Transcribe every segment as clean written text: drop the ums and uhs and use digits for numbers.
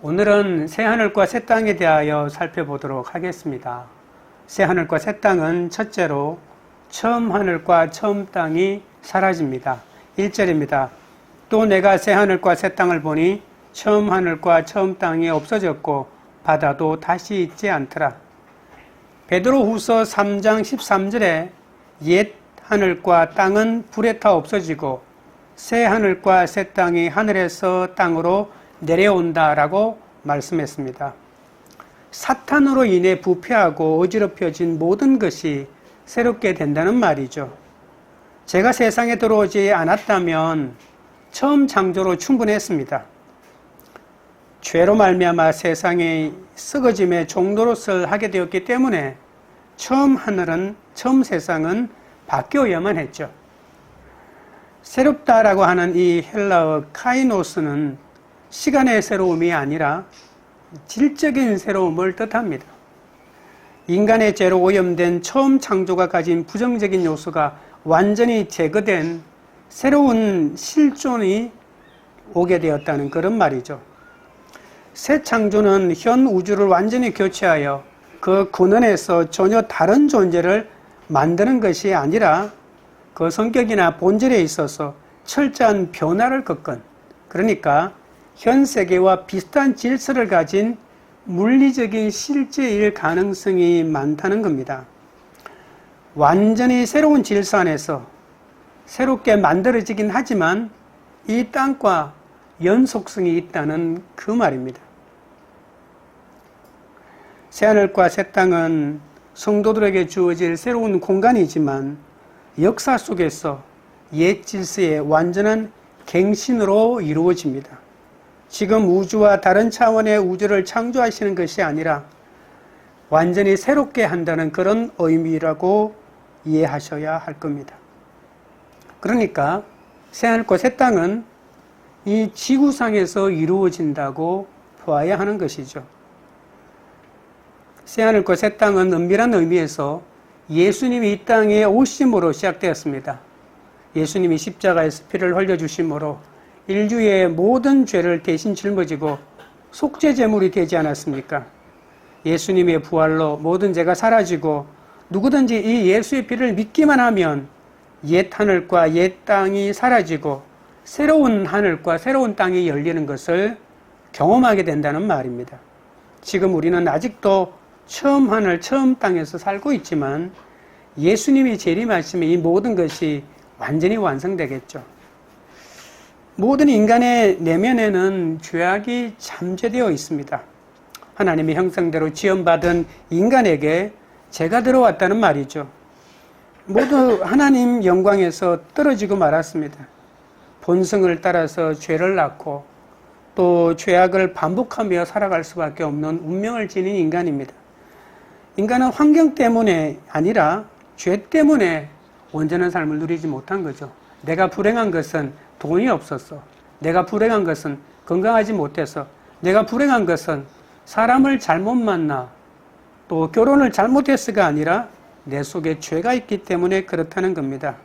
오늘은 새하늘과 새 땅에 대하여 살펴보도록 하겠습니다. 새하늘과 새 땅은 첫째로 처음 하늘과 처음 땅이 사라집니다. 1절입니다. 또 내가 새하늘과 새 땅을 보니 처음 하늘과 처음 땅이 없어졌고 바다도 다시 있지 않더라. 베드로후서 3장 13절에 옛 하늘과 땅은 불에 타 없어지고 새 하늘과 새 땅이 하늘에서 땅으로 내려온다라고 말씀했습니다. 사탄으로 인해 부패하고 어지럽혀진 모든 것이 새롭게 된다는 말이죠. 제가 세상에 들어오지 않았다면 처음 창조로 충분했습니다. 죄로 말미암아 세상의 썩어짐의 종노릇을 하게 되었기 때문에 처음 하늘은, 처음 세상은 바뀌어야만 했죠. 새롭다라고 하는 이 헬라어 카이노스는 시간의 새로움이 아니라 질적인 새로움을 뜻합니다. 인간의 죄로 오염된 처음 창조가 가진 부정적인 요소가 완전히 제거된 새로운 실존이 오게 되었다는 그런 말이죠. 새 창조는 현 우주를 완전히 교체하여 그 근원에서 전혀 다른 존재를 만드는 것이 아니라 그 성격이나 본질에 있어서 철저한 변화를 겪은, 그러니까 현 세계와 비슷한 질서를 가진 물리적인 실제일 가능성이 많다는 겁니다. 완전히 새로운 질서 안에서 새롭게 만들어지긴 하지만 이 땅과 연속성이 있다는 그 말입니다. 새하늘과 새 땅은 성도들에게 주어질 새로운 공간이지만 역사 속에서 옛 질서의 완전한 갱신으로 이루어집니다. 지금 우주와 다른 차원의 우주를 창조하시는 것이 아니라 완전히 새롭게 한다는 그런 의미라고 이해하셔야 할 겁니다. 그러니까 새하늘과 새 땅은 이 지구상에서 이루어진다고 보아야 하는 것이죠. 새하늘과 새 땅은 엄밀한 의미에서 예수님이 이 땅에 오심으로 시작되었습니다. 예수님이 십자가에서 피를 흘려주심으로 인류의 모든 죄를 대신 짊어지고 속죄 제물이 되지 않았습니까? 예수님의 부활로 모든 죄가 사라지고 누구든지 이 예수의 피를 믿기만 하면 옛 하늘과 옛 땅이 사라지고 새로운 하늘과 새로운 땅이 열리는 것을 경험하게 된다는 말입니다. 지금 우리는 아직도 처음 하늘, 처음 땅에서 살고 있지만 예수님이 재림하시면 이 모든 것이 완전히 완성되겠죠. 모든 인간의 내면에는 죄악이 잠재되어 있습니다. 하나님의 형상대로 지음받은 인간에게 죄가 들어왔다는 말이죠. 모두 하나님 영광에서 떨어지고 말았습니다. 본성을 따라서 죄를 낳고 또 죄악을 반복하며 살아갈 수밖에 없는 운명을 지닌 인간입니다. 인간은 환경 때문에 아니라 죄 때문에 온전한 삶을 누리지 못한 거죠. 내가 불행한 것은 돈이 없어서, 내가 불행한 것은 건강하지 못해서, 내가 불행한 것은 사람을 잘못 만나 또 결혼을 잘못해서가 아니라 내 속에 죄가 있기 때문에 그렇다는 겁니다.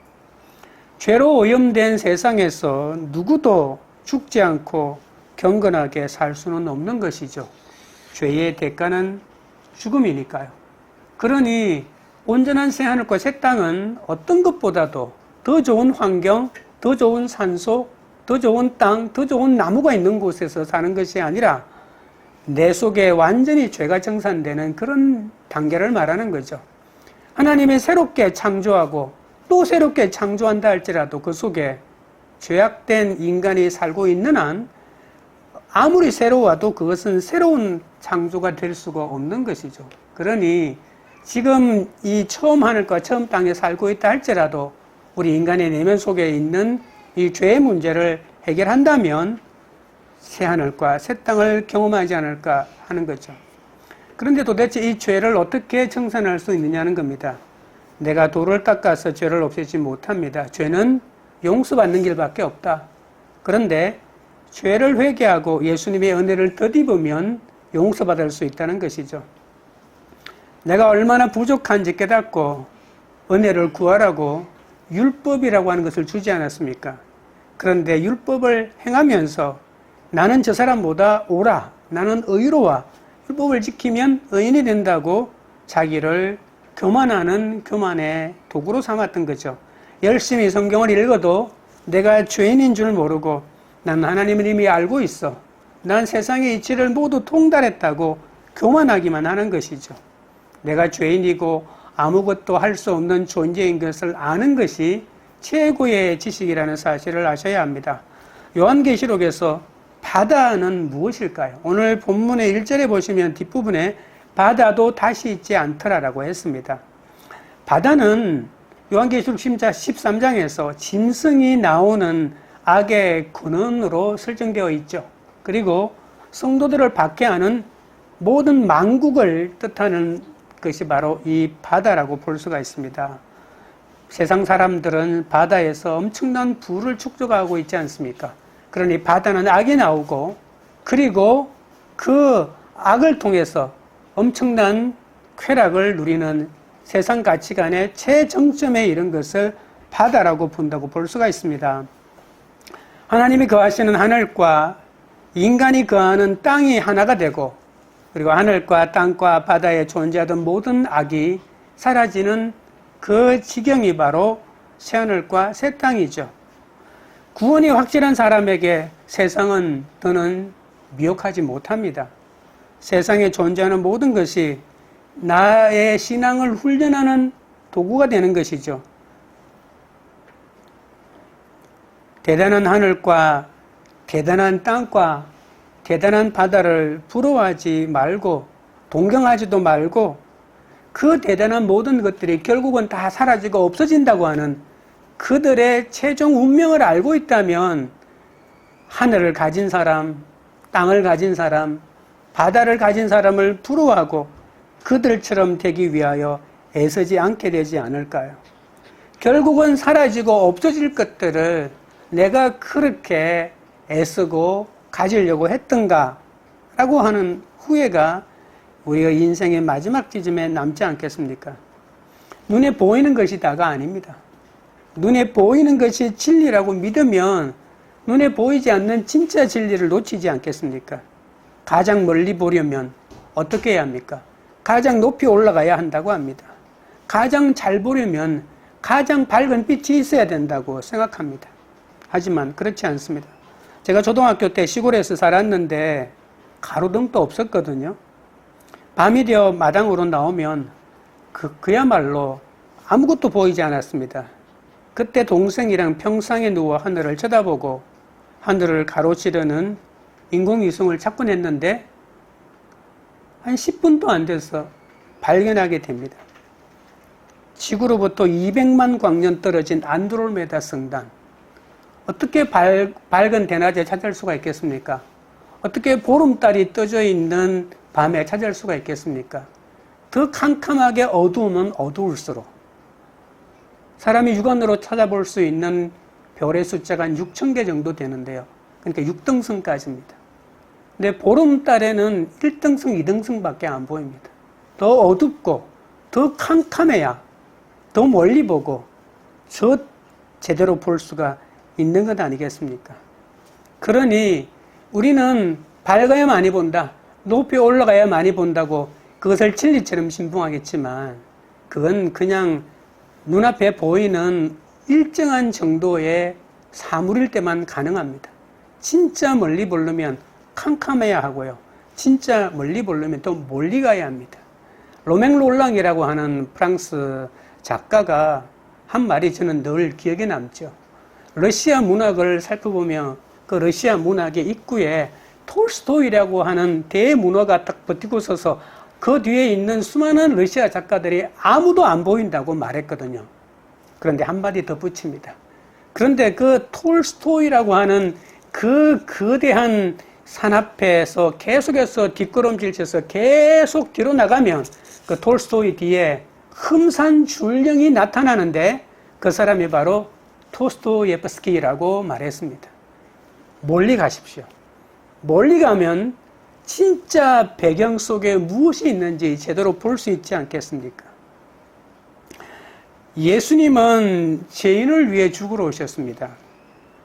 죄로 오염된 세상에서 누구도 죽지 않고 경건하게 살 수는 없는 것이죠. 죄의 대가는 죽음이니까요. 그러니 온전한 새하늘과 새 땅은 어떤 것보다도 더 좋은 환경, 더 좋은 산소, 더 좋은 땅, 더 좋은 나무가 있는 곳에서 사는 것이 아니라 내 속에 완전히 죄가 정산되는 그런 단계를 말하는 거죠. 하나님이 새롭게 창조하고 또 새롭게 창조한다 할지라도 그 속에 죄악된 인간이 살고 있는 한 아무리 새로워도 그것은 새로운 창조가 될 수가 없는 것이죠. 그러니 지금 이 처음 하늘과 처음 땅에 살고 있다 할지라도 우리 인간의 내면 속에 있는 이 죄의 문제를 해결한다면 새 하늘과 새 땅을 경험하지 않을까 하는 거죠. 그런데 도대체 이 죄를 어떻게 청산할 수 있느냐는 겁니다. 내가 돌을 닦아서 죄를 없애지 못합니다. 죄는 용서받는 길밖에 없다. 그런데 죄를 회개하고 예수님의 은혜를 덧입으면 용서받을 수 있다는 것이죠. 내가 얼마나 부족한지 깨닫고 은혜를 구하라고 율법이라고 하는 것을 주지 않았습니까? 그런데 율법을 행하면서 나는 저 사람보다 오라, 나는 의로와 율법을 지키면 의인이 된다고 자기를 교만하는 교만의 도구로 삼았던 거죠. 열심히 성경을 읽어도 내가 죄인인 줄 모르고 난 하나님을 이미 알고 있어. 난 세상의 이치를 모두 통달했다고 교만하기만 하는 것이죠. 내가 죄인이고 아무것도 할 수 없는 존재인 것을 아는 것이 최고의 지식이라는 사실을 아셔야 합니다. 요한계시록에서 바다는 무엇일까요? 오늘 본문의 1절에 보시면 뒷부분에 바다도 다시 있지 않더라라고 했습니다. 바다는 요한계시록 13장에서 짐승이 나오는 악의 근원으로 설정되어 있죠. 그리고 성도들을 박해하는 모든 망국을 뜻하는 것이 바로 이 바다라고 볼 수가 있습니다. 세상 사람들은 바다에서 엄청난 부를 축적하고 있지 않습니까? 그러니 바다는 악이 나오고 그리고 그 악을 통해서 엄청난 쾌락을 누리는 세상 가치관의 최정점에 이른 것을 바다라고 본다고 볼 수가 있습니다. 하나님이 거하시는 하늘과 인간이 거하는 땅이 하나가 되고 그리고 하늘과 땅과 바다에 존재하던 모든 악이 사라지는 그 지경이 바로 새하늘과 새 땅이죠. 구원이 확실한 사람에게 세상은 더는 미혹하지 못합니다. 세상에 존재하는 모든 것이 나의 신앙을 훈련하는 도구가 되는 것이죠. 대단한 하늘과 대단한 땅과 대단한 바다를 부러워하지 말고 동경하지도 말고 그 대단한 모든 것들이 결국은 다 사라지고 없어진다고 하는 그들의 최종 운명을 알고 있다면 하늘을 가진 사람, 땅을 가진 사람, 바다를 가진 사람을 부러워하고 그들처럼 되기 위하여 애쓰지 않게 되지 않을까요? 결국은 사라지고 없어질 것들을 내가 그렇게 애쓰고 가지려고 했던가 라고 하는 후회가 우리의 인생의 마지막 지점에 남지 않겠습니까? 눈에 보이는 것이 다가 아닙니다. 눈에 보이는 것이 진리라고 믿으면 눈에 보이지 않는 진짜 진리를 놓치지 않겠습니까? 가장 멀리 보려면 어떻게 해야 합니까? 가장 높이 올라가야 한다고 합니다. 가장 잘 보려면 가장 밝은 빛이 있어야 된다고 생각합니다. 하지만 그렇지 않습니다. 제가 초등학교 때 시골에서 살았는데 가로등도 없었거든요. 밤이 되어 마당으로 나오면 그야말로 아무것도 보이지 않았습니다. 그때 동생이랑 평상에 누워 하늘을 쳐다보고 하늘을 가로지르는 인공위성을 찾곤 했는데 한 10분도 안 돼서 발견하게 됩니다. 지구로부터 200만 광년 떨어진 안드로메다 성단. 어떻게 밝은 대낮에 찾을 수가 있겠습니까? 어떻게 보름달이 떠져 있는 밤에 찾을 수가 있겠습니까? 더 캄캄하게 어두우면 어두울수록 사람이 육안으로 찾아볼 수 있는 별의 숫자가 한 6,000개 정도 되는데요. 그러니까 6등승까지입니다. 근데 보름달에는 1등승, 2등승밖에 안 보입니다. 더 어둡고 더 캄캄해야 더 멀리 보고 제대로 볼 수가 있는 것 아니겠습니까? 그러니 우리는 밝아야 많이 본다, 높이 올라가야 많이 본다고 그것을 진리처럼 신봉하겠지만 그건 그냥 눈앞에 보이는 일정한 정도의 사물일 때만 가능합니다. 진짜 멀리 보려면 캄캄해야 하고요. 진짜 멀리 보려면 또 멀리 가야 합니다. 로맹 롤랑이라고 하는 프랑스 작가가 한 말이 저는 늘 기억에 남죠. 러시아 문학을 살펴보면 그 러시아 문학의 입구에 톨스토이라고 하는 대문화가 딱 버티고 서서 그 뒤에 있는 수많은 러시아 작가들이 아무도 안 보인다고 말했거든요. 그런데 한마디 더 붙입니다. 그런데 그 톨스토이라고 하는 그 거대한 산 앞에서 계속해서 뒷걸음질 쳐서 계속 뒤로 나가면 그 톨스토이 뒤에 흠산 줄령이 나타나는데 그 사람이 바로 토스토예프스키라고 말했습니다. 멀리 가십시오. 멀리 가면 진짜 배경 속에 무엇이 있는지 제대로 볼 수 있지 않겠습니까? 예수님은 죄인을 위해 죽으러 오셨습니다.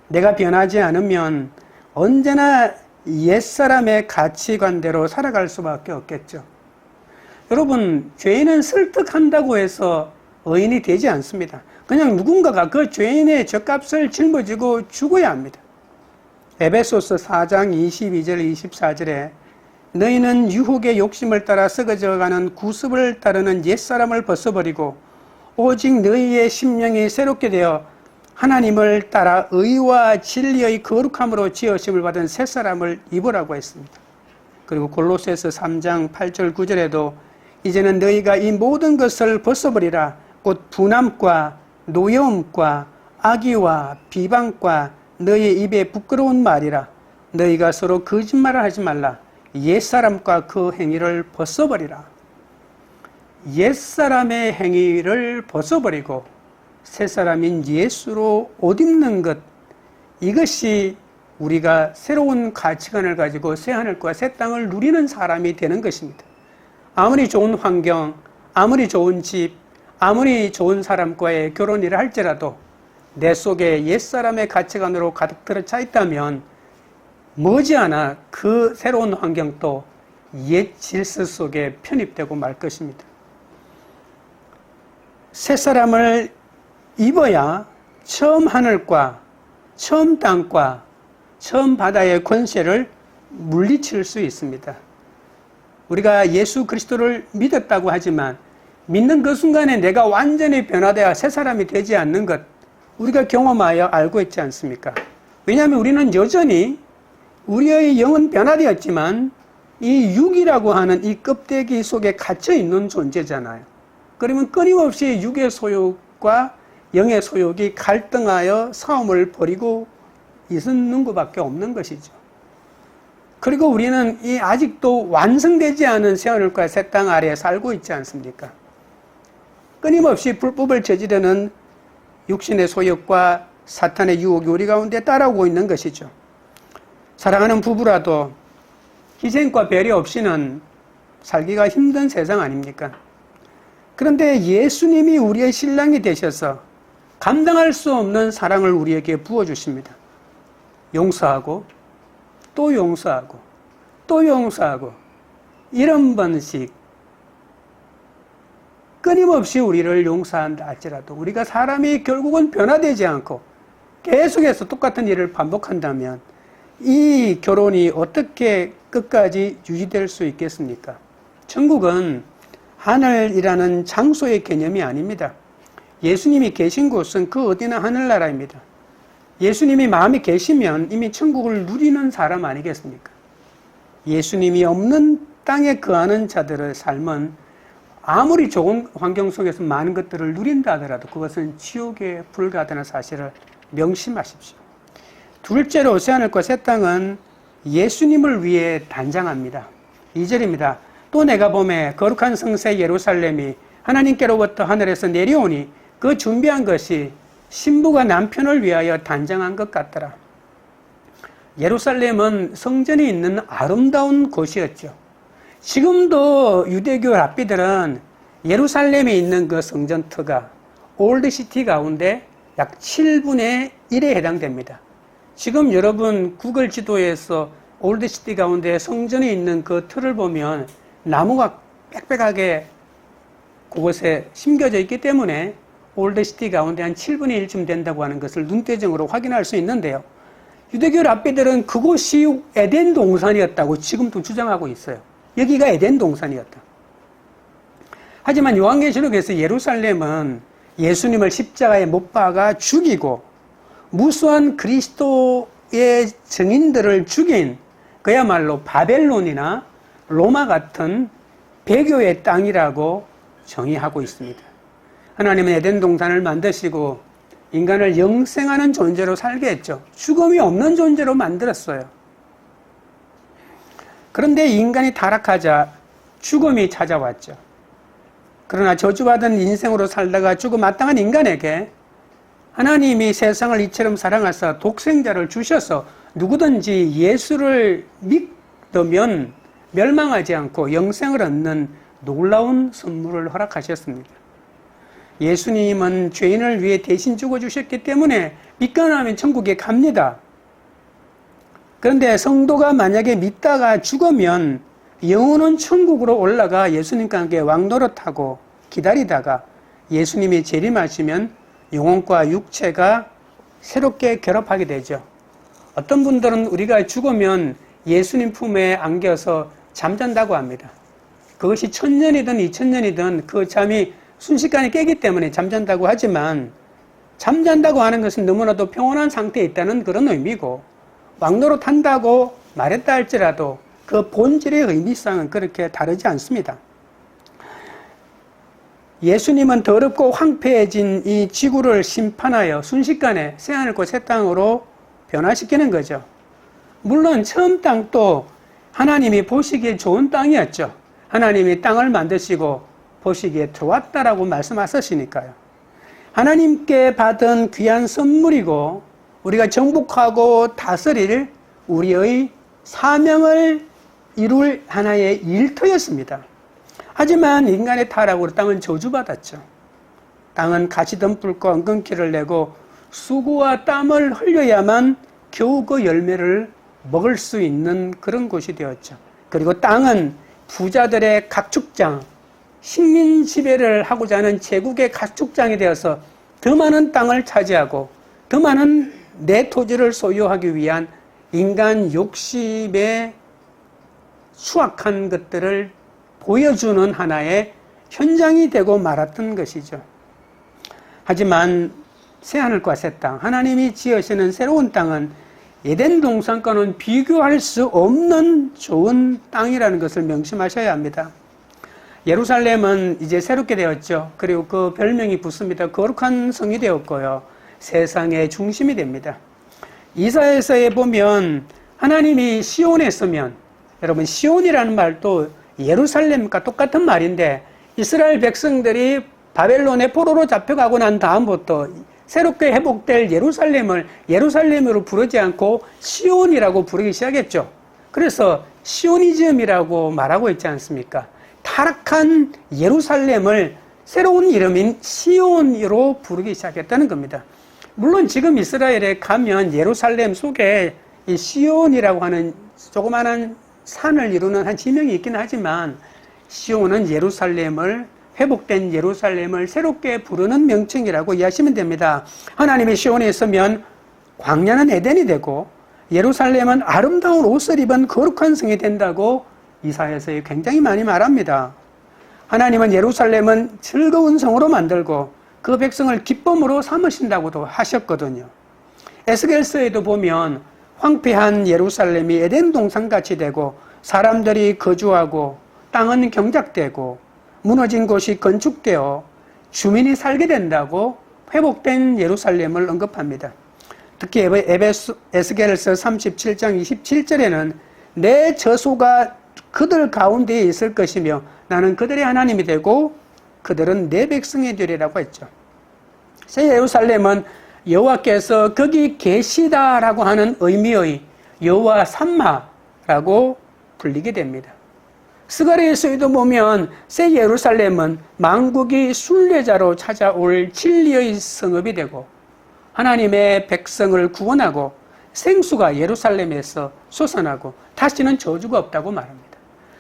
내가 변하지 않으면 언제나 옛사람의 가치관대로 살아갈 수밖에 없겠죠. 여러분, 죄인은 설득한다고 해서 의인이 되지 않습니다. 그냥 누군가가 그 죄인의 죗값을 짊어지고 죽어야 합니다. 에베소서 4장 22절 24절에 너희는 유혹의 욕심을 따라 썩어져가는 구습을 따르는 옛사람을 벗어버리고 오직 너희의 심령이 새롭게 되어 하나님을 따라 의와 진리의 거룩함으로 지으심을 받은 새사람을 입으라고 했습니다. 그리고 골로새서 3장 8절 9절에도 이제는 너희가 이 모든 것을 벗어버리라. 곧 분함과 노여움과 악의와 비방과 너희 입에 부끄러운 말이라. 너희가 서로 거짓말을 하지 말라. 옛사람과 그 행위를 벗어버리라. 옛사람의 행위를 벗어버리고 새사람인 예수로 옷 입는 것, 이것이 우리가 새로운 가치관을 가지고 새하늘과 새 땅을 누리는 사람이 되는 것입니다. 아무리 좋은 환경, 아무리 좋은 집, 아무리 좋은 사람과의 결혼이라 할지라도 내 속에 옛사람의 가치관으로 가득 들어차 있다면 머지않아 그 새로운 환경도 옛 질서 속에 편입되고 말 것입니다. 새 사람을 입어야 처음 하늘과 처음 땅과 처음 바다의 권세를 물리칠 수 있습니다. 우리가 예수 그리스도를 믿었다고 하지만 믿는 그 순간에 내가 완전히 변화되어 새 사람이 되지 않는 것, 우리가 경험하여 알고 있지 않습니까? 왜냐하면 우리는 여전히 우리의 영은 변화되었지만 이 육이라고 하는 이 껍데기 속에 갇혀 있는 존재잖아요. 그러면 끊임없이 육의 소욕과 영의 소욕이 갈등하여 싸움을 벌이고 있는 것밖에 없는 것이죠. 그리고 우리는 이 아직도 완성되지 않은 새하늘과 새 땅 아래에 살고 있지 않습니까? 끊임없이 불법을 저지르는 육신의 소욕과 사탄의 유혹이 우리 가운데 따라오고 있는 것이죠. 사랑하는 부부라도 희생과 배려 없이는 살기가 힘든 세상 아닙니까? 그런데 예수님이 우리의 신랑이 되셔서 감당할 수 없는 사랑을 우리에게 부어주십니다. 용서하고 또 용서하고 또 용서하고 70번씩 끊임없이 우리를 용서한다 할지라도 우리가 사람이 결국은 변화되지 않고 계속해서 똑같은 일을 반복한다면 이 결혼이 어떻게 끝까지 유지될 수 있겠습니까? 천국은 하늘이라는 장소의 개념이 아닙니다. 예수님이 계신 곳은 그 어디나 하늘나라입니다. 예수님이 마음에 계시면 이미 천국을 누리는 사람 아니겠습니까? 예수님이 없는 땅에 거하는 자들의 삶은 아무리 좋은 환경 속에서 많은 것들을 누린다 하더라도 그것은 지옥에 불과하다는 사실을 명심하십시오. 둘째로 새하늘과 새 땅은 예수님을 위해 단장합니다. 2절입니다. 또 내가 보매 거룩한 성새 예루살렘이 하나님께로부터 하늘에서 내려오니 그 준비한 것이 신부가 남편을 위하여 단장한 것 같더라. 예루살렘은 성전이 있는 아름다운 곳이었죠. 지금도 유대교 랍비들은 예루살렘에 있는 그 성전터가 올드시티 가운데 약 7분의 1에 해당됩니다. 지금 여러분 구글 지도에서 올드시티 가운데 성전이 있는 그 틀을 보면 나무가 빽빽하게 그곳에 심겨져 있기 때문에 올드시티 가운데 한 7분의 1쯤 된다고 하는 것을 눈대중으로 확인할 수 있는데요. 유대교 랍비들은 그곳이 에덴 동산이었다고 지금도 주장하고 있어요. 여기가 에덴 동산이었다. 하지만 요한계시록에서 예루살렘은 예수님을 십자가에 못 박아 죽이고 무수한 그리스도의 증인들을 죽인 그야말로 바벨론이나 로마 같은 배교의 땅이라고 정의하고 있습니다. 하나님은 에덴 동산을 만드시고 인간을 영생하는 존재로 살게 했죠. 죽음이 없는 존재로 만들었어요. 그런데 인간이 타락하자 죽음이 찾아왔죠. 그러나 저주받은 인생으로 살다가 죽음 마땅한 인간에게 하나님이 세상을 이처럼 사랑하사 독생자를 주셔서 누구든지 예수를 믿으면 멸망하지 않고 영생을 얻는 놀라운 선물을 허락하셨습니다. 예수님은 죄인을 위해 대신 죽어주셨기 때문에 믿고 나면 천국에 갑니다. 그런데 성도가 만약에 믿다가 죽으면 영혼은 천국으로 올라가 예수님과 함께 왕노릇하고 기다리다가 예수님이 재림하시면 영혼과 육체가 새롭게 결합하게 되죠. 어떤 분들은 우리가 죽으면 예수님 품에 안겨서 잠잔다고 합니다. 그것이 1000년이든 2000년이든 그 잠이 순식간에 깨기 때문에 잠잔다고 하지만, 잠잔다고 하는 것은 너무나도 평온한 상태에 있다는 그런 의미고, 왕노릇한다고 말했다 할지라도 그 본질의 의미상은 그렇게 다르지 않습니다. 예수님은 더럽고 황폐해진 이 지구를 심판하여 순식간에 새하늘과 새 땅으로 변화시키는 거죠. 물론 처음 땅도 하나님이 보시기에 좋은 땅이었죠. 하나님이 땅을 만드시고 보시기에 좋았다라고 말씀하셨으니까요. 하나님께 받은 귀한 선물이고 우리가 정복하고 다스릴 우리의 사명을 이룰 하나의 일터였습니다. 하지만 인간의 타락으로 땅은 저주받았죠. 땅은 가시덤불과 엉겅퀴를 내고 수고와 땀을 흘려야만 겨우 그 열매를 먹을 수 있는 그런 곳이 되었죠. 그리고 땅은 부자들의 가축장, 식민 지배를 하고자 하는 제국의 가축장이 되어서 더 많은 땅을 차지하고 더 많은 내 토지를 소유하기 위한 인간 욕심의 수악한 것들을 보여주는 하나의 현장이 되고 말았던 것이죠. 하지만 새하늘과 새 땅, 하나님이 지으시는 새로운 땅은 에덴 동산과는 비교할 수 없는 좋은 땅이라는 것을 명심하셔야 합니다. 예루살렘은 이제 새롭게 되었죠. 그리고 그 별명이 붙습니다. 거룩한 성이 되었고요. 세상의 중심이 됩니다. 이사야서에 보면 하나님이 시온에 서면, 여러분 시온이라는 말도 예루살렘과 똑같은 말인데, 이스라엘 백성들이 바벨론의 포로로 잡혀가고 난 다음부터 새롭게 회복될 예루살렘을 예루살렘으로 부르지 않고 시온이라고 부르기 시작했죠. 그래서 시오니즘이라고 말하고 있지 않습니까? 타락한 예루살렘을 새로운 이름인 시온으로 부르기 시작했다는 겁니다. 물론 지금 이스라엘에 가면 예루살렘 속에 이 시온이라고 하는 조그마한 산을 이루는 한 지명이 있긴 하지만, 시온은 예루살렘을, 회복된 예루살렘을 새롭게 부르는 명칭이라고 이해하시면 됩니다. 하나님의 시온에 있으면 광야는 에덴이 되고 예루살렘은 아름다운 옷을 입은 거룩한 성이 된다고 이사야서에 굉장히 많이 말합니다. 하나님은 예루살렘은 즐거운 성으로 만들고 그 백성을 기쁨으로 삼으신다고도 하셨거든요. 에스겔서에도 보면 황폐한 예루살렘이 에덴 동산같이 되고 사람들이 거주하고 땅은 경작되고 무너진 곳이 건축되어 주민이 살게 된다고 회복된 예루살렘을 언급합니다. 특히 에스겔서 37장 27절에는 내 저소가 그들 가운데에 있을 것이며 나는 그들의 하나님이 되고 그들은 내 백성이 되리라고 했죠. 새 예루살렘은 여호와께서 거기 계시다라고 하는 의미의 여호와 삼마라고 불리게 됩니다. 스가랴서에도 보면 새 예루살렘은 만국이 순례자로 찾아올 진리의 성읍이 되고 하나님의 백성을 구원하고 생수가 예루살렘에서 솟아나고 다시는 저주가 없다고 말합니다.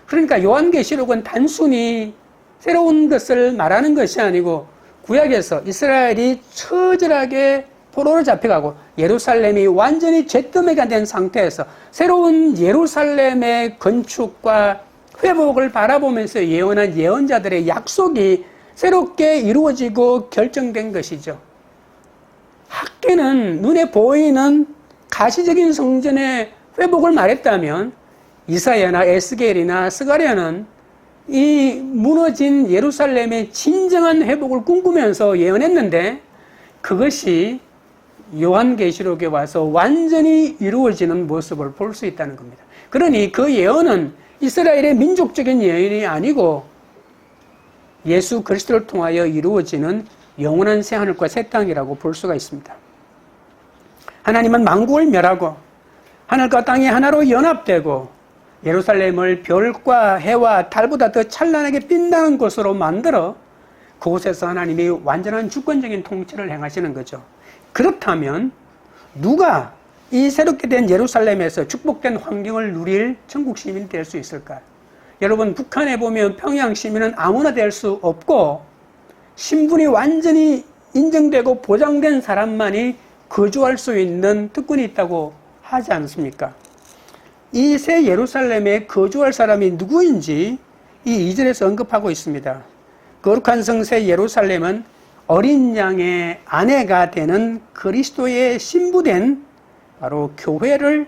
그러니까 요한계시록은 단순히 새로운 것을 말하는 것이 아니고 구약에서 이스라엘이 처절하게 포로로 잡혀가고 예루살렘이 완전히 잿더미가 된 상태에서 새로운 예루살렘의 건축과 회복을 바라보면서 예언한 예언자들의 약속이 새롭게 이루어지고 결정된 것이죠. 학계는 눈에 보이는 가시적인 성전의 회복을 말했다면 이사야나 에스겔이나 스가랴는 이 무너진 예루살렘의 진정한 회복을 꿈꾸면서 예언했는데 그것이 요한계시록에 와서 완전히 이루어지는 모습을 볼 수 있다는 겁니다. 그러니 그 예언은 이스라엘의 민족적인 예언이 아니고 예수 그리스도를 통하여 이루어지는 영원한 새하늘과 새 땅이라고 볼 수가 있습니다. 하나님은 만국을 멸하고 하늘과 땅이 하나로 연합되고 예루살렘을 별과 해와 달보다 더 찬란하게 빛나는 곳으로 만들어 그곳에서 하나님이 완전한 주권적인 통치를 행하시는 거죠. 그렇다면 누가 이 새롭게 된 예루살렘에서 축복된 환경을 누릴 천국 시민이 될 수 있을까요? 여러분, 북한에 보면 평양 시민은 아무나 될 수 없고 신분이 완전히 인정되고 보장된 사람만이 거주할 수 있는 특권이 있다고 하지 않습니까? 이 새 예루살렘에 거주할 사람이 누구인지 이 2절에서 언급하고 있습니다. 거룩한 성 새 예루살렘은 어린 양의 아내가 되는 그리스도의 신부된 바로 교회를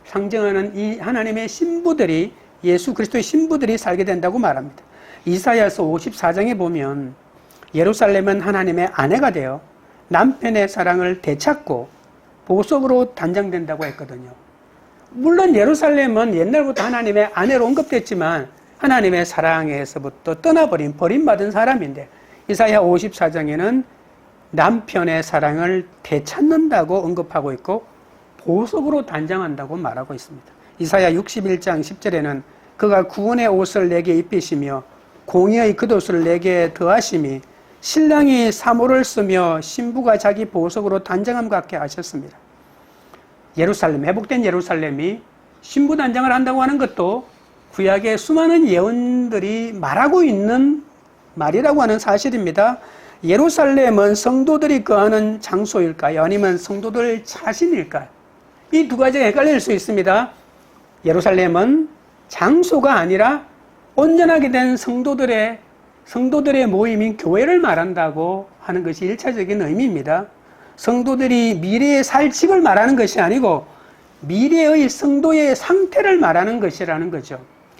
상징하는 이 하나님의 신부들이, 예수 그리스도의 신부들이 살게 된다고 말합니다. 이사야서 54장에 보면 예루살렘은 하나님의 아내가 되어 남편의 사랑을 되찾고 보석으로 단장된다고 했거든요. 물론 예루살렘은 옛날부터 하나님의 아내로 언급됐지만 하나님의 사랑에서부터 떠나버린, 버림받은 사람인데 이사야 54장에는 남편의 사랑을 되찾는다고 언급하고 있고 보석으로 단장한다고 말하고 있습니다. 이사야 61장 10절에는 그가 구원의 옷을 내게 입히시며 공의의 겉옷을 내게 더하심이 신랑이 사모를 쓰며 신부가 자기 보석으로 단장함 같게 하셨습니다. 예루살렘, 회복된 예루살렘이 신부 단장을 한다고 하는 것도 구약의 수많은 예언들이 말하고 있는 말이라고 하는 사실입니다. 예루살렘은 성도들이 거하는 장소일까요? 아니면 성도들 자신일까요? 이 두 가지가 헷갈릴 수 있습니다. 예루살렘은 장소가 아니라 온전하게 된 성도들의 모임인 교회를 말한다고 하는 것이 1차적인 의미입니다. 성도들이 미래의 살직을 말하는 것이 아니고 미래의 성도의 상태를 말하는 것이라는 거죠.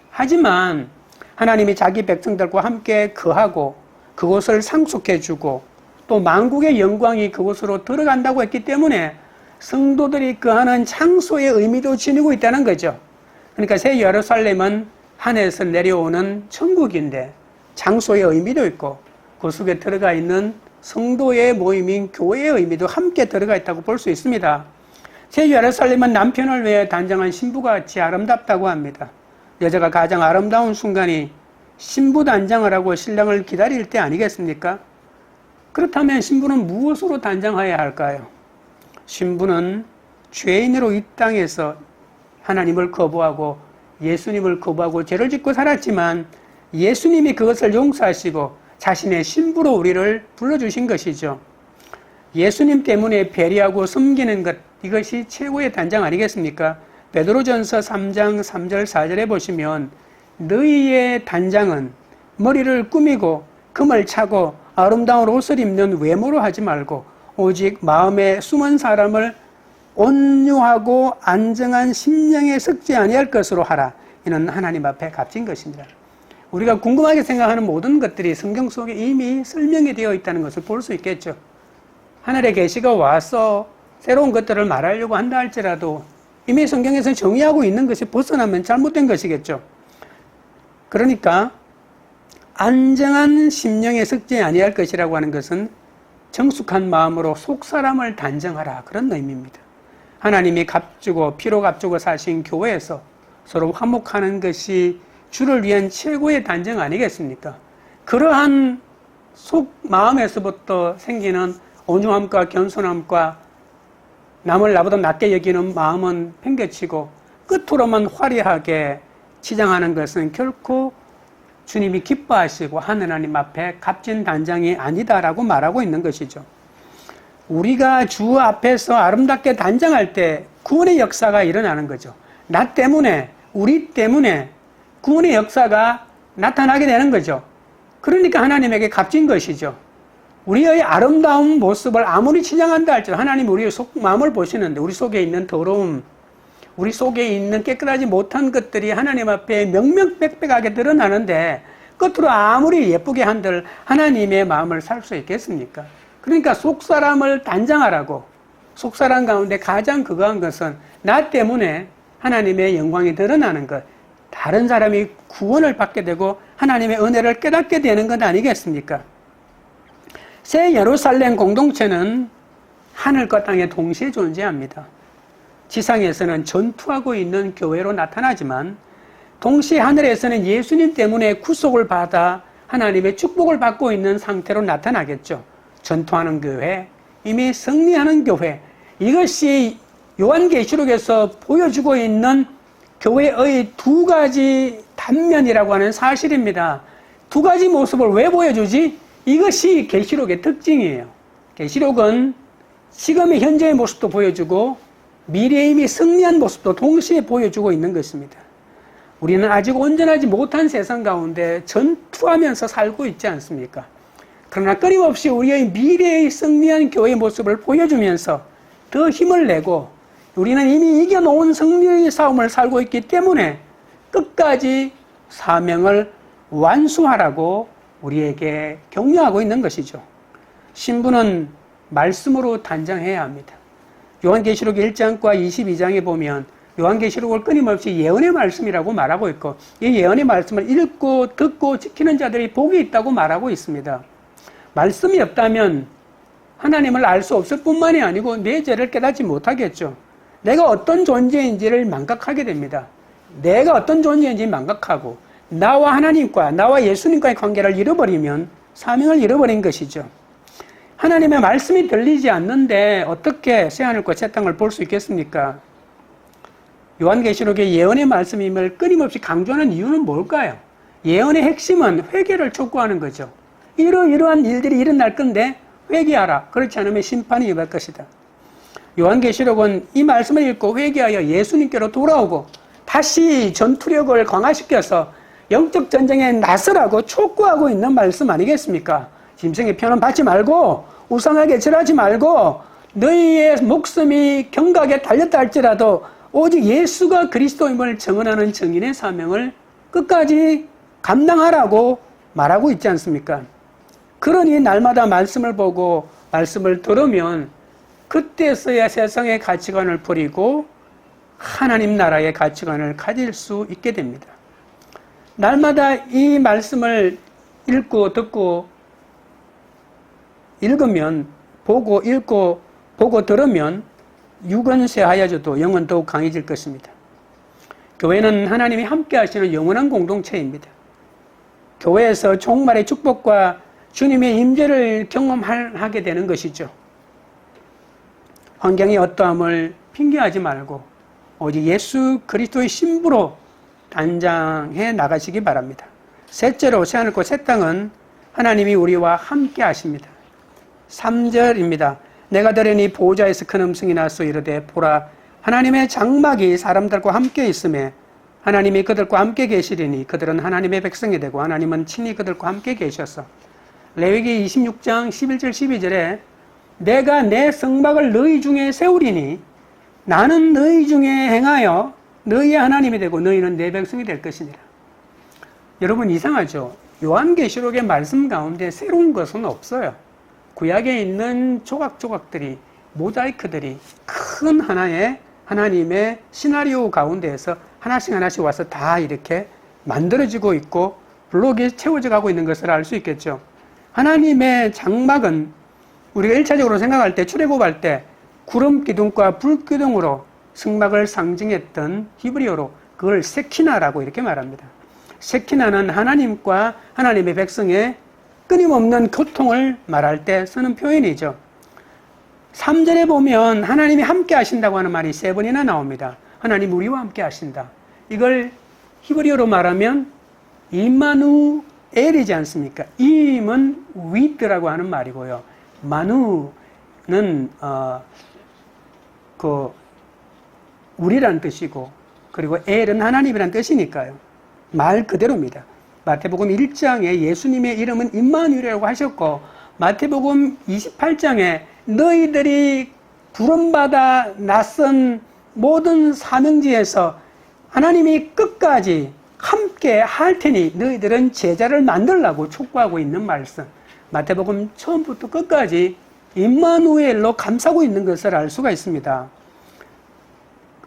하지만 하나님이 자기 백성들과 함께 거하고 그곳을 상속해주고 또 만국의 영광이 그곳으로 들어간다고 했기 때문에 성도들이 거하는 장소의 의미도 지니고 있다는 거죠. 그러니까 새 예루살렘은 하늘에서 내려오는 천국인데 장소의 의미도 있고 그 속에 들어가 있는 성도의 모임인 교회의 의미도 함께 들어가 있다고 볼 수 있습니다. 새 예루살렘은 남편을 위해 단장한 신부같이 아름답다고 합니다. 여자가 가장 아름다운 순간이 신부 단장을 하고 신랑을 기다릴 때 아니겠습니까? 그렇다면 신부는 무엇으로 단장해야 할까요? 신부는 죄인으로 이 땅에서 하나님을 거부하고 예수님을 거부하고 죄를 짓고 살았지만 예수님이 그것을 용서하시고 자신의 신부로 우리를 불러주신 것이죠. 예수님 때문에 배려하고 섬기는 것, 이것이 최고의 단장 아니겠습니까? 베드로전서 3장 3절 4절에 보시면 너희의 단장은 머리를 꾸미고 금을 차고 아름다운 옷을 입는 외모로 하지 말고 오직 마음에 숨은 사람을 온유하고 안정한 심령에 섞지 아니할 것으로 하라. 이는 하나님 앞에 값진 것입니다. 우리가 궁금하게 생각하는 모든 것들이 성경 속에 이미 설명이 되어 있다는 것을 볼 수 있겠죠. 하늘의 계시가 와서 새로운 것들을 말하려고 한다 할지라도 이미 성경에서 정의하고 있는 것이 벗어나면 잘못된 것이겠죠. 그러니까 안정한 심령에 섞지 아니할 것이라고 하는 것은 정숙한 마음으로 속사람을 단정하라, 그런 의미입니다. 하나님이 값주고 피로 값주고 사신 교회에서 서로 화목하는 것이 주를 위한 최고의 단정 아니겠습니까? 그러한 속 마음에서부터 생기는 온유함과 겸손함과 남을 나보다 낮게 여기는 마음은 팽개치고 끝으로만 화려하게 치장하는 것은 결코 주님이 기뻐하시고 하느님 앞에 값진 단장이 아니다라고 말하고 있는 것이죠. 우리가 주 앞에서 아름답게 단장할 때 구원의 역사가 일어나는 거죠. 나 때문에, 우리 때문에 구원의 역사가 나타나게 되는 거죠. 그러니까 하나님에게 값진 것이죠. 우리의 아름다운 모습을 아무리 치장한다 할지라도 하나님 우리의 마음을 보시는데 우리 속에 있는 더러움, 우리 속에 있는 깨끗하지 못한 것들이 하나님 앞에 명명백백하게 드러나는데 끝으로 아무리 예쁘게 한들 하나님의 마음을 살 수 있겠습니까? 그러니까 속사람을 단장하라고, 속사람 가운데 가장 그거한 것은 나 때문에 하나님의 영광이 드러나는 것, 다른 사람이 구원을 받게 되고 하나님의 은혜를 깨닫게 되는 것 아니겠습니까? 새 예루살렘 공동체는 하늘과 땅에 동시에 존재합니다. 지상에서는 전투하고 있는 교회로 나타나지만 동시에 하늘에서는 예수님 때문에 구속을 받아 하나님의 축복을 받고 있는 상태로 나타나겠죠. 전투하는 교회, 이미 승리하는 교회, 이것이 요한계시록에서 보여주고 있는 교회의 두 가지 단면이라고 하는 사실입니다. 두 가지 모습을 왜 보여주지? 이것이 계시록의 특징이에요. 계시록은 지금의 현재의 모습도 보여주고 미래에 이미 승리한 모습도 동시에 보여주고 있는 것입니다. 우리는 아직 온전하지 못한 세상 가운데 전투하면서 살고 있지 않습니까? 그러나 끊임없이 우리의 미래의 승리한 교회의 모습을 보여주면서 더 힘을 내고 우리는 이미 이겨놓은 승리의 싸움을 살고 있기 때문에 끝까지 사명을 완수하라고 우리에게 격려하고 있는 것이죠. 신부는 말씀으로 단장해야 합니다. 요한계시록 1장과 22장에 보면 요한계시록을 끊임없이 예언의 말씀이라고 말하고 있고 이 예언의 말씀을 읽고 듣고 지키는 자들이 복이 있다고 말하고 있습니다. 말씀이 없다면 하나님을 알 수 없을 뿐만이 아니고 내 죄를 깨닫지 못하겠죠. 내가 어떤 존재인지를 망각하게 됩니다. 내가 어떤 존재인지 망각하고 나와 하나님과 나와 예수님과의 관계를 잃어버리면 사명을 잃어버린 것이죠. 하나님의 말씀이 들리지 않는데 어떻게 새하늘과 새 땅을 볼 수 있겠습니까? 요한계시록의 예언의 말씀임을 끊임없이 강조하는 이유는 뭘까요? 예언의 핵심은 회개를 촉구하는 거죠. 이러이러한 일들이 일어날 건데 회개하라. 그렇지 않으면 심판이 임할 것이다. 요한계시록은 이 말씀을 읽고 회개하여 예수님께로 돌아오고 다시 전투력을 강화시켜서 영적 전쟁에 나서라고 촉구하고 있는 말씀 아니겠습니까? 짐승의 편은 받지 말고 우상하게 절하지 말고 너희의 목숨이 경각에 달렸다 할지라도 오직 예수가 그리스도임을 증언하는 증인의 사명을 끝까지 감당하라고 말하고 있지 않습니까? 그러니 날마다 말씀을 보고 말씀을 들으면 그때서야 세상의 가치관을 버리고 하나님 나라의 가치관을 가질 수 있게 됩니다. 날마다 이 말씀을 읽고 듣고 읽으면 보고 읽고 보고 들으면 육은 쇠하여져도 영은 더욱 강해질 것입니다. 교회는 하나님이 함께 하시는 영원한 공동체입니다. 교회에서 종말의 축복과 주님의 임재를 경험하게 되는 것이죠. 환경의 어떠함을 핑계하지 말고 오직 예수 그리스도의 신부로 단장해 나가시기 바랍니다. 셋째로 새하늘과 새 땅은 하나님이 우리와 함께 하십니다. 3절입니다. 내가 들으니 보호자에서 큰 음성이 나서 이르되 보라 하나님의 장막이 사람들과 함께 있음에 하나님이 그들과 함께 계시리니 그들은 하나님의 백성이 되고 하나님은 친히 그들과 함께 계셔서 레위기 26장 11절 12절에 내가 내 성막을 너희 중에 세우리니 나는 너희 중에 행하여 너희의 하나님이 되고 너희는 내 백성이 될 것이니라. 여러분 이상하죠? 요한계시록의 말씀 가운데 새로운 것은 없어요. 구약에 있는 조각조각들이 모자이크들이 큰 하나의 하나님의 시나리오 가운데에서 하나씩 하나씩 와서 다 이렇게 만들어지고 있고 블록이 채워져 가고 있는 것을 알 수 있겠죠. 하나님의 장막은 우리가 1차적으로 생각할 때 출애굽할 때 구름 기둥과 불 기둥으로 성막을 상징했던 히브리어로 그걸 세키나라고 이렇게 말합니다. 세키나는 하나님과 하나님의 백성의 끊임없는 교통을 말할 때 쓰는 표현이죠. 3절에 보면 하나님이 함께 하신다고 하는 말이 3번이나 나옵니다. 하나님 우리와 함께 하신다. 이걸 히브리어로 말하면 이마누엘이지 않습니까? 임은 with라고 하는 말이고요. 마누는 우리란 뜻이고 그리고 엘은 하나님이란 뜻이니까요. 말 그대로입니다. 마태복음 1장에 예수님의 이름은 임마누엘이라고 하셨고 마태복음 28장에 너희들이 부름받아 낯선 모든 사명지에서 하나님이 끝까지 함께 할 테니 너희들은 제자를 만들라고 촉구하고 있는 말씀. 마태복음 처음부터 끝까지 임마누엘로 감싸고 있는 것을 알 수가 있습니다.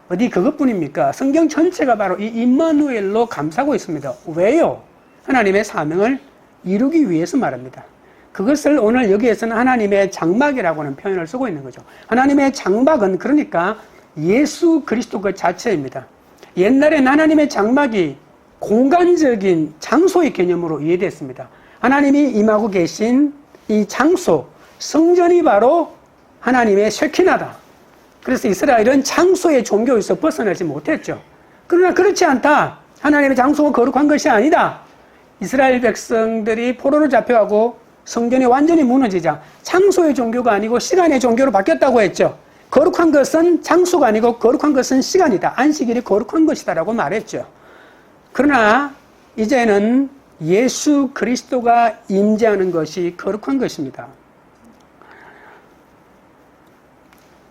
어디 그것뿐입니까? 성경 전체가 바로 이 임마누엘로 감싸고 있습니다. 왜요? 하나님의 사명을 이루기 위해서 말합니다. 그것을 오늘 여기에서는 하나님의 장막이라고 하는 표현을 쓰고 있는 거죠. 하나님의 장막은 그러니까 예수 그리스도 그 자체입니다. 옛날엔 하나님의 장막이 공간적인 장소의 개념으로 이해됐습니다. 하나님이 임하고 계신 이 장소, 성전이 바로 하나님의 쉐키나다. 그래서 이스라엘은 장소의 종교에서 벗어나지 못했죠. 그러나 그렇지 않다. 하나님의 장소가 거룩한 것이 아니다. 이스라엘 백성들이 포로로 잡혀가고 성전이 완전히 무너지자 장소의 종교가 아니고 시간의 종교로 바뀌었다고 했죠. 거룩한 것은 장소가 아니고 거룩한 것은 시간이다. 안식일이 거룩한 것이다라고 말했죠. 그러나 이제는 예수 그리스도가 임재하는 것이 거룩한 것입니다.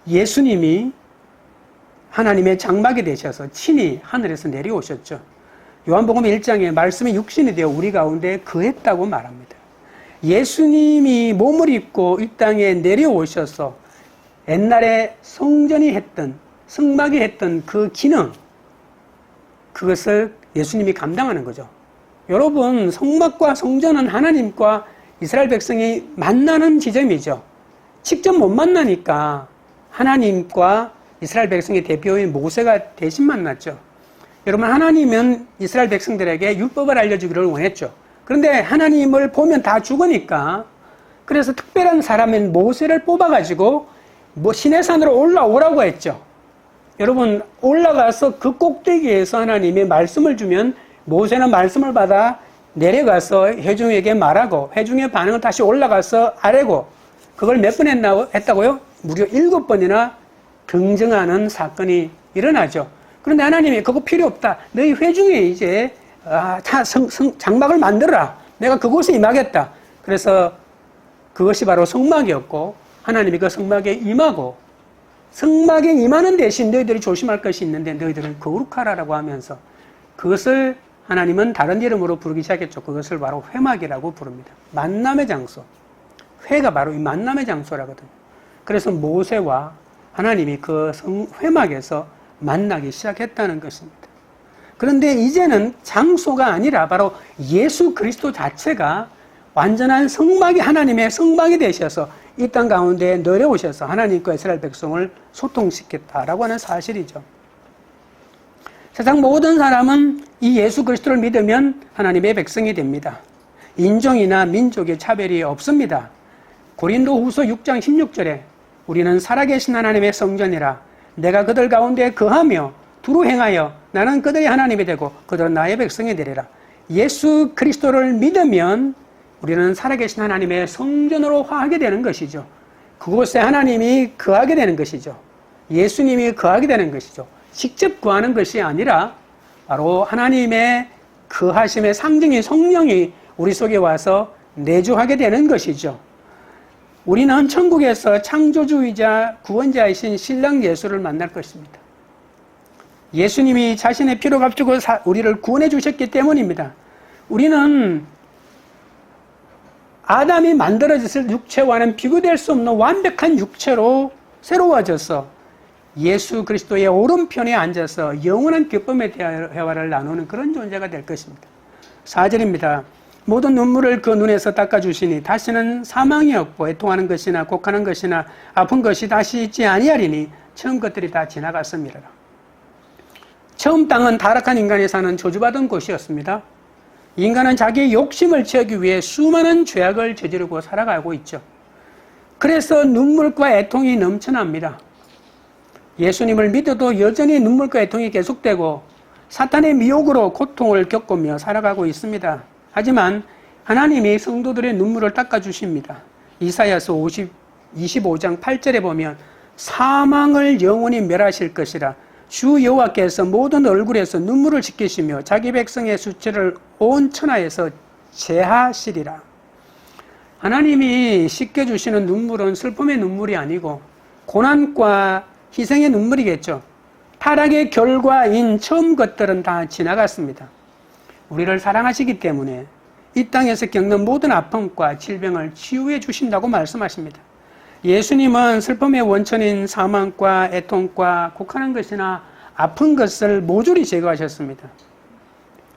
예수님이 하나님의 장막이 되셔서 친히 하늘에서 내려오셨죠. 요한복음 1장에 말씀이 육신이 되어 우리 가운데 거했다고 말합니다. 예수님이 몸을 입고 이 땅에 내려오셔서 옛날에 성전이 했던, 성막이 했던 그 기능, 그것을 예수님이 감당하는 거죠. 여러분, 성막과 성전은 하나님과 이스라엘 백성이 만나는 지점이죠. 직접 못 만나니까 하나님과 이스라엘 백성의 대표인 모세가 대신 만났죠. 여러분, 하나님은 이스라엘 백성들에게 율법을 알려주기를 원했죠. 그런데 하나님을 보면 다 죽으니까, 그래서 특별한 사람인 모세를 뽑아가지고 시내산으로 올라오라고 했죠. 여러분, 올라가서 그 꼭대기에서 하나님이 말씀을 주면 모세는 말씀을 받아 내려가서 회중에게 말하고, 회중의 반응은 다시 올라가서 아래고, 그걸 몇 번 했다고요? 무려 7번이나 경정하는 사건이 일어나죠. 그런데 하나님이 그거 필요 없다. 너희 회중에 이제 장막을 만들어라. 내가 그곳에 임하겠다. 그래서 그것이 바로 성막이었고, 하나님이 그 성막에 임하고, 성막에 임하는 대신 너희들이 조심할 것이 있는데 너희들은 거룩하라라고 하면서 그것을 하나님은 다른 이름으로 부르기 시작했죠. 그것을 바로 회막이라고 부릅니다. 만남의 장소. 회가 바로 이 만남의 장소라거든요. 그래서 모세와 하나님이 그 회막에서 만나기 시작했다는 것입니다. 그런데 이제는 장소가 아니라 바로 예수 그리스도 자체가 완전한 성막이, 하나님의 성막이 되셔서 이 땅 가운데 내려오셔서 하나님과 이스라엘 백성을 소통시켰다라고 하는 사실이죠. 세상 모든 사람은 이 예수 그리스도를 믿으면 하나님의 백성이 됩니다. 인종이나 민족의 차별이 없습니다. 고린도후서 6장 16절에 우리는 살아계신 하나님의 성전이라 내가 그들 가운데 거하며 두루 행하여 나는 그들의 하나님이 되고 그들은 나의 백성이 되리라. 예수 그리스도를 믿으면 우리는 살아계신 하나님의 성전으로 화하게 되는 것이죠. 그곳에 하나님이 거하게 되는 것이죠. 예수님이 거하게 되는 것이죠. 직접 거하는 것이 아니라 바로 하나님의 거하심의 상징인 성령이 우리 속에 와서 내주하게 되는 것이죠. 우리는 천국에서 창조주이자 구원자이신 신랑 예수를 만날 것입니다. 예수님이 자신의 피로 값주고 우리를 구원해 주셨기 때문입니다. 우리는 아담이 만들어졌을 육체와는 비교될 수 없는 완벽한 육체로 새로워져서 예수 그리스도의 오른편에 앉아서 영원한 기쁨의 대화를 나누는 그런 존재가 될 것입니다. 4절입니다. 모든 눈물을 그 눈에서 닦아주시니 다시는 사망이 없고 애통하는 것이나 곡하는 것이나 아픈 것이 다시 있지 아니하리니 처음 것들이 다 지나갔습니다. 처음 땅은 타락한 인간이 사는 저주받은 곳이었습니다. 인간은 자기의 욕심을 채우기 위해 수많은 죄악을 저지르고 살아가고 있죠. 그래서 눈물과 애통이 넘쳐납니다. 예수님을 믿어도 여전히 눈물과 애통이 계속되고 사탄의 미혹으로 고통을 겪으며 살아가고 있습니다. 하지만 하나님이 성도들의 눈물을 닦아주십니다. 이사야서 25장 8절에 보면 사망을 영원히 멸하실 것이라 주 여호와께서 모든 얼굴에서 눈물을 씻기시며 자기 백성의 수치를 온 천하에서 제하시리라. 하나님이 씻겨주시는 눈물은 슬픔의 눈물이 아니고 고난과 희생의 눈물이겠죠. 타락의 결과인 처음 것들은 다 지나갔습니다. 우리를 사랑하시기 때문에 이 땅에서 겪는 모든 아픔과 질병을 치유해 주신다고 말씀하십니다. 예수님은 슬픔의 원천인 사망과 애통과 곡하는 것이나 아픈 것을 모조리 제거하셨습니다.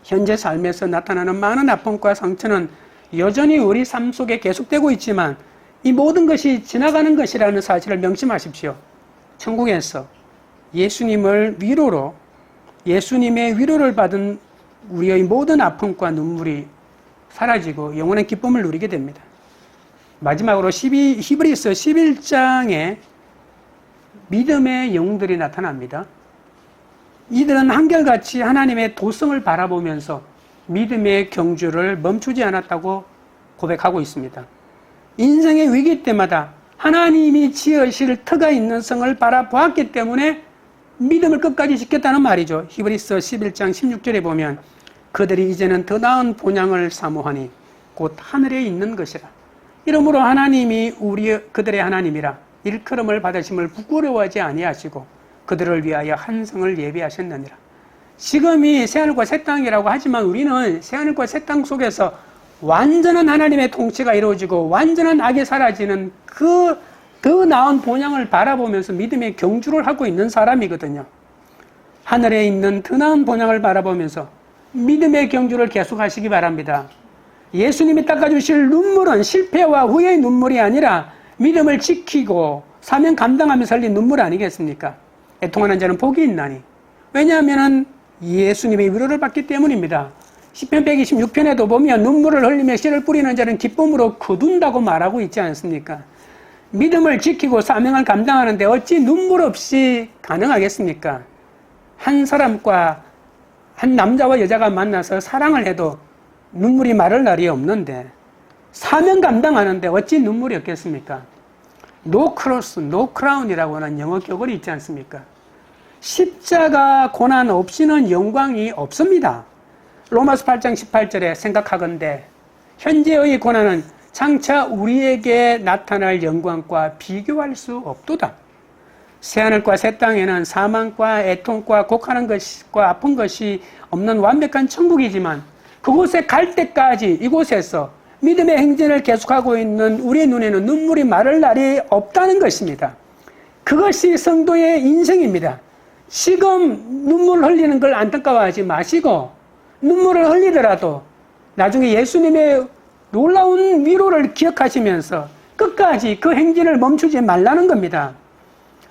현재 삶에서 나타나는 많은 아픔과 상처는 여전히 우리 삶 속에 계속되고 있지만 이 모든 것이 지나가는 것이라는 사실을 명심하십시오. 천국에서 예수님의 위로를 받은 우리의 모든 아픔과 눈물이 사라지고 영원한 기쁨을 누리게 됩니다. 마지막으로 히브리서 11장에 믿음의 영웅들이 나타납니다. 이들은 한결같이 하나님의 도성을 바라보면서 믿음의 경주를 멈추지 않았다고 고백하고 있습니다. 인생의 위기 때마다 하나님이 지으실 터가 있는 성을 바라보았기 때문에 믿음을 끝까지 지켰다는 말이죠. 히브리서 11장 16절에 보면 그들이 이제는 더 나은 본향을 사모하니 곧 하늘에 있는 것이라. 이러므로 하나님이 그들의 하나님이라 일컬음을 받으심을 부끄러워하지 아니하시고 그들을 위하여 한 성을 예비하셨느니라. 지금이 새하늘과 새 땅이라고 하지만 우리는 새하늘과 새 땅 속에서 완전한 하나님의 통치가 이루어지고 완전한 악이 사라지는 그 더 나은 본향을 바라보면서 믿음의 경주를 하고 있는 사람이거든요. 하늘에 있는 더 나은 본향을 바라보면서 믿음의 경주를 계속하시기 바랍니다. 예수님이 닦아주실 눈물은 실패와 후회의 눈물이 아니라 믿음을 지키고 사명 감당하면서 흘린 눈물 아니겠습니까? 애통하는 자는 복이 있나니. 왜냐하면 예수님의 위로를 받기 때문입니다. 시편 126편에도 보면 눈물을 흘리며 씨를 뿌리는 자는 기쁨으로 거둔다고 말하고 있지 않습니까? 믿음을 지키고 사명을 감당하는데 어찌 눈물 없이 가능하겠습니까? 한 사람과 한 남자와 여자가 만나서 사랑을 해도 눈물이 마를 날이 없는데 사명 감당하는데 어찌 눈물이 없겠습니까? No cross, no crown이라고 하는 영어 격언이 있지 않습니까? 십자가 고난 없이는 영광이 없습니다. 로마서 8장 18절에 생각하건대 현재의 고난은 장차 우리에게 나타날 영광과 비교할 수 없도다. 새하늘과 새 땅에는 사망과 애통과 곡하는 것과 아픈 것이 없는 완벽한 천국이지만 그곳에 갈 때까지 이곳에서 믿음의 행진을 계속하고 있는 우리의 눈에는 눈물이 마를 날이 없다는 것입니다. 그것이 성도의 인생입니다. 지금 눈물 흘리는 걸 안타까워하지 마시고 눈물을 흘리더라도 나중에 예수님의 놀라운 위로를 기억하시면서 끝까지 그 행진을 멈추지 말라는 겁니다.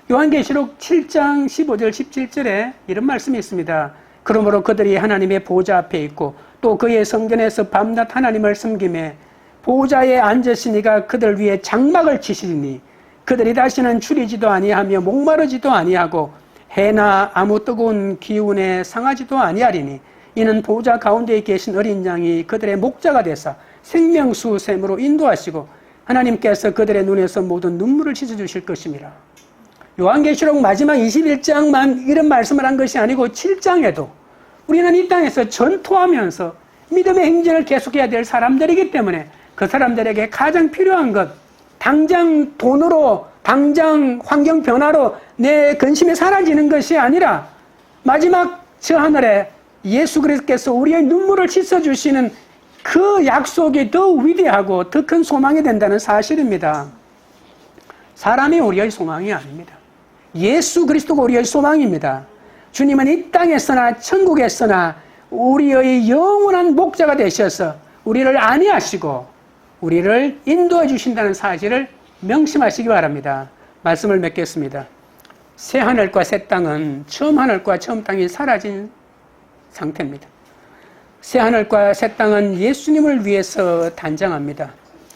요한계시록 7장 15절 17절에 이런 말씀이 있습니다. 그러므로 그들이 하나님의 보좌 앞에 있고 또 그의 성전에서 밤낮 하나님을 섬기매 보좌에 앉으시니가 그들 위에 장막을 치시니 그들이 다시는 추리지도 아니하며 목마르지도 아니하고 해나 아무 뜨거운 기운에 상하지도 아니하리니 이는 보좌 가운데에 계신 어린 양이 그들의 목자가 되사 생명수 샘으로 인도하시고 하나님께서 그들의 눈에서 모든 눈물을 씻어주실 것입니다. 요한계시록 마지막 21장만 이런 말씀을 한 것이 아니고 7장에도 우리는 이 땅에서 전투하면서 믿음의 행진을 계속해야 될 사람들이기 때문에 그 사람들에게 가장 필요한 것, 당장 돈으로, 당장 환경 변화로 내 근심이 사라지는 것이 아니라 마지막 저 하늘에 예수 그리스도께서 우리의 눈물을 씻어주시는 그 약속이 더 위대하고 더 큰 소망이 된다는 사실입니다. 사람이 우리의 소망이 아닙니다. 예수 그리스도가 우리의 소망입니다. 주님은 이 땅에서나 천국에서나 우리의 영원한 목자가 되셔서 우리를 안위하시고 우리를 인도해 주신다는 사실을 명심하시기 바랍니다. 말씀을 맺겠습니다. 새 하늘과 새 땅은 처음 하늘과 처음 땅이 사라진 상태입니다. 새 하늘과 새 땅은 예수님을 위해서 단장합니다.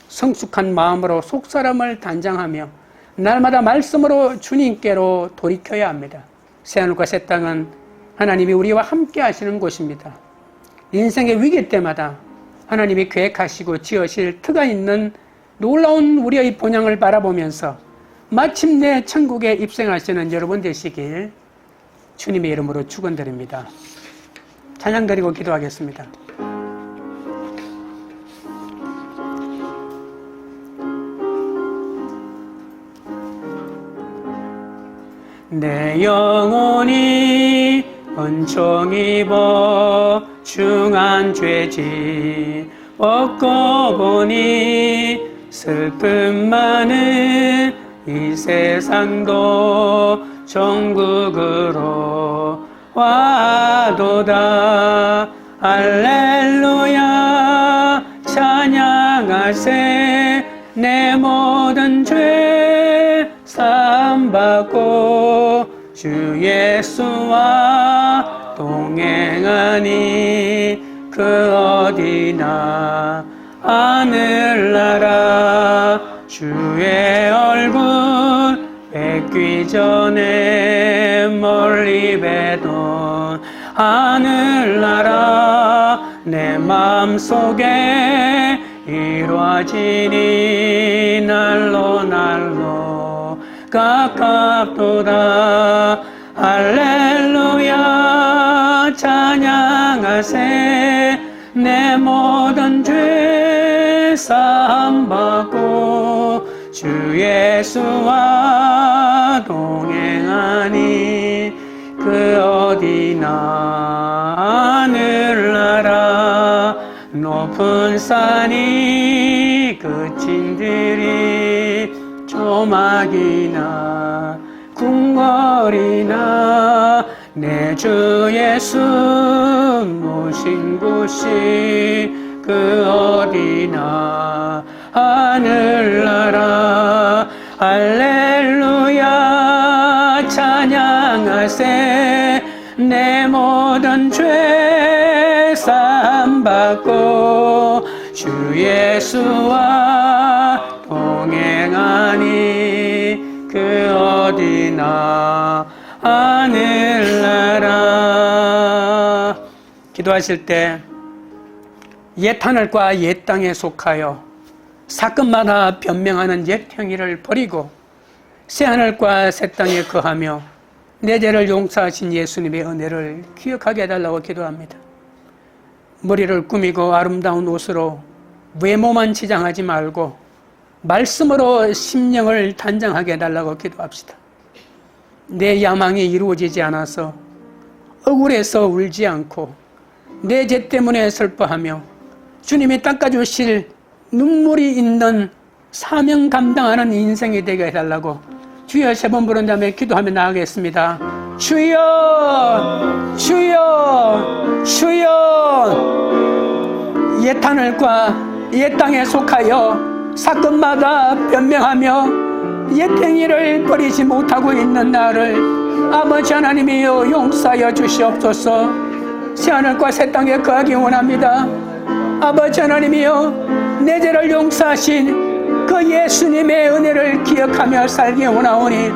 성숙한 마음으로 속사람을 단장하며 날마다 말씀으로 주님께로 돌이켜야 합니다. 새 하늘과 새 땅은 하나님이 우리와 함께 하시는 곳입니다. 인생의 위기 때마다 하나님이 계획하시고 지으실 터가 있는 놀라운 우리의 본향을 바라보면서 마침내 천국에 입성하시는 여러분 되시길 주님의 이름으로 축원드립니다. 찬양 드리고 기도하겠습니다. 내 영혼이 은총 입어 중한 죄지 얻고 보니 슬픔 많은 이 세상도 천국으로 와도다. 할렐루야 찬양하세. 내 모든 죄 사함받고 주 예수와 동행하니 그 어디나 하늘나라 주의 얼굴 뵙게 죽기 전에 멀리 배던 하늘나라 내 마음속에 이루어지니 날로 날로 가깝도다. 할렐루야 찬양하세. 내 모든 죄 사함 받고 주 예수와 동행하니 그 어디나 하늘나라 높은 산이 그친들이 조막이나 궁궐이나 내 주 예수 모신 곳이 그 어디나 하늘나라. 할렐루야 찬양하세. 내 모든 죄 사함 받고 주 예수와 동행하니 그 어디나 하늘나라. 기도하실 때 옛 하늘과 옛 땅에 속하여 사건마다 변명하는 옛 행위를 버리고 새 하늘과 새 땅에 거하며 내 죄를 용서하신 예수님의 은혜를 기억하게 해달라고 기도합니다. 머리를 꾸미고 아름다운 옷으로 외모만 치장하지 말고 말씀으로 심령을 단장하게 해달라고 기도합시다. 내 야망이 이루어지지 않아서 억울해서 울지 않고 내 죄 때문에 슬퍼하며 주님이 닦아주실 눈물이 있는 사명 감당하는 인생이 되게 해달라고 주여 3번 부른 다음에 기도하며 나가겠습니다. 주여 주여 주여. 옛 하늘과 옛 땅에 속하여 사건마다 변명하며 옛 행위를 버리지 못하고 있는 나를 아버지 하나님이여 용서하여 주시옵소서. 새 하늘과 새 땅에 거하기 원합니다. 아버지 하나님이여 내 죄를 용서하신 그 예수님의 은혜를 기억하며 살기 원하오니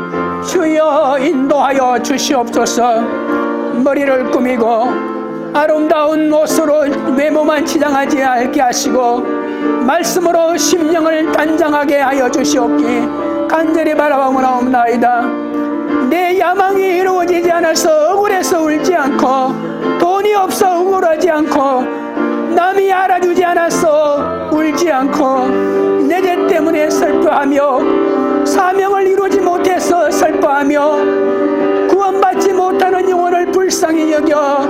주여 인도하여 주시옵소서. 머리를 꾸미고 아름다운 옷으로 외모만 치장하지 않게 하시고 말씀으로 심령을 단장하게 하여 주시옵기 간절히 바라옵나이다. 내 야망이 이루어지지 않아서 억울해서 울지 않고 돈이 없어 억울하지 않고 남이 알아주지 않아서 울지 않고 내 죄 때문에 슬퍼하며 사명을 이루지 못해서 슬퍼하며 구원받지 못하는 영혼을 불쌍히 여겨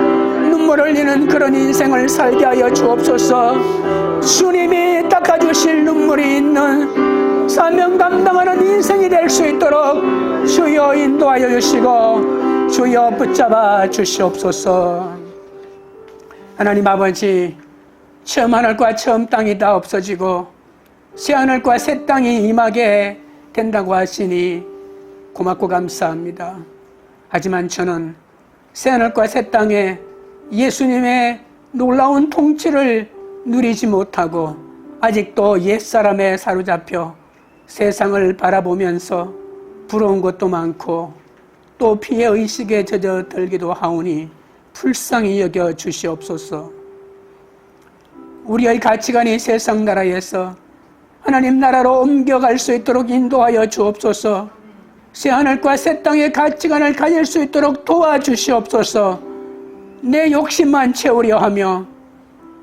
눈물 흘리는 그런 인생을 살게 하여 주옵소서. 주님이 닦아주실 눈물이 있는 사명 감당하는 인생이 될 수 있도록 주여 인도하여 주시고 주여 붙잡아 주시옵소서. 하나님 아버지, 처음 하늘과 처음 땅이 다 없어지고 새 하늘과 새 땅이 임하게 된다고 하시니 고맙고 감사합니다. 하지만 저는 새 하늘과 새 땅에 예수님의 놀라운 통치를 누리지 못하고 아직도 옛사람에 사로잡혀 세상을 바라보면서 부러운 것도 많고 또 피해의식에 젖어들기도 하오니 불쌍히 여겨 주시옵소서. 우리의 가치관이 세상 나라에서 하나님 나라로 옮겨갈 수 있도록 인도하여 주옵소서. 새 하늘과 새 땅의 가치관을 가질 수 있도록 도와주시옵소서. 내 욕심만 채우려 하며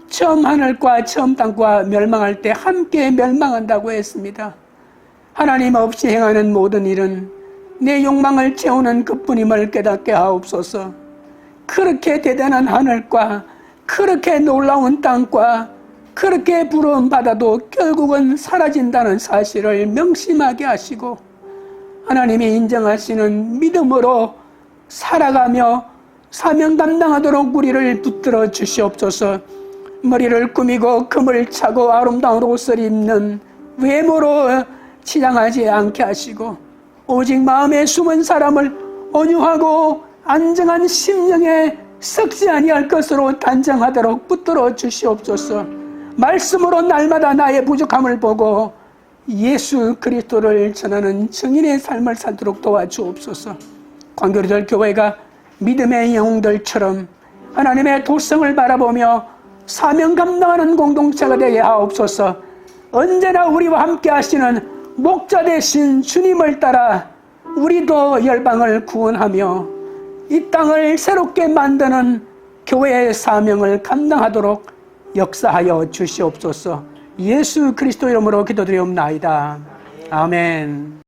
처음 하늘과 처음 땅과 멸망할 때 함께 멸망한다고 했습니다. 하나님 없이 행하는 모든 일은 내 욕망을 채우는 그뿐임을 깨닫게 하옵소서. 그렇게 대단한 하늘과 그렇게 놀라운 땅과 그렇게 부러움 받아도 결국은 사라진다는 사실을 명심하게 하시고 하나님이 인정하시는 믿음으로 살아가며 사명 감당하도록 우리를 붙들어 주시옵소서. 머리를 꾸미고 금을 차고 아름다운 옷을 입는 외모로 치장하지 않게 하시고 오직 마음에 숨은 사람을 온유하고 안정한 심령에 썩지 아니할 것으로 단정하도록 붙들어 주시옵소서. 말씀으로 날마다 나의 부족함을 보고 예수 그리스도를 전하는 증인의 삶을 살도록 도와주옵소서. 광교리들 교회가 믿음의 영웅들처럼 하나님의 도성을 바라보며 사명 감당하는 공동체가 되게 하옵소서. 언제나 우리와 함께 하시는 목자 되신 주님을 따라 우리도 열방을 구원하며 이 땅을 새롭게 만드는 교회의 사명을 감당하도록 역사하여 주시옵소서. 예수 그리스도 이름으로 기도드리옵나이다. 아멘.